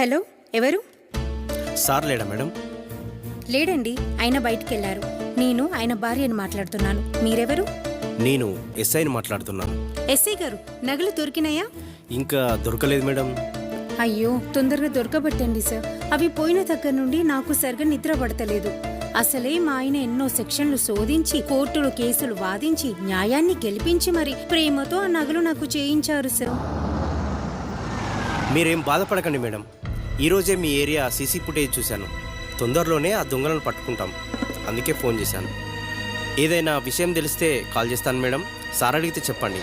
Hello, ఎవరు? Sir లేడా madam? లేడండి, ఆయన బయటికి వెళ్ళారు. నేను ఆయన భార్యని మాట్లాడుతున్నాను. మీరెవరు? నేను ఎస్ఐని మాట్లాడుతున్నాను. ఎస్ఐ గారు, నగలు దొరికినాయా? ఇంకా దొరకలేదు మేడం. అయ్యో, తొందరగా దొరకబట్టండి సార్. అవి పోయిన దగ్గర నుండి నాకు సరిగా నిద్ర పడతలేదు. అసలే మా ఆయన ఎన్నో సెక్షన్లు శోధించి కోర్టులో కేసులు వాదించి న్యాయాన్ని గెలిపించి మరి ప్రేమతో ఆ నగలు నాకు చేయించారు సార్. మీరేం బాధపడకండి మేడం. ఈరోజే మీ ఏరియా సీసీ ఫుటేజ్ చూశాను. తొందరలోనే ఆ దొంగలను పట్టుకుంటాం. అందుకే ఫోన్ చేశాను. ఏదైనా విషయం తెలిస్తే కాల్ చేస్తాను మేడం. సార్ అడిగితే చెప్పండి.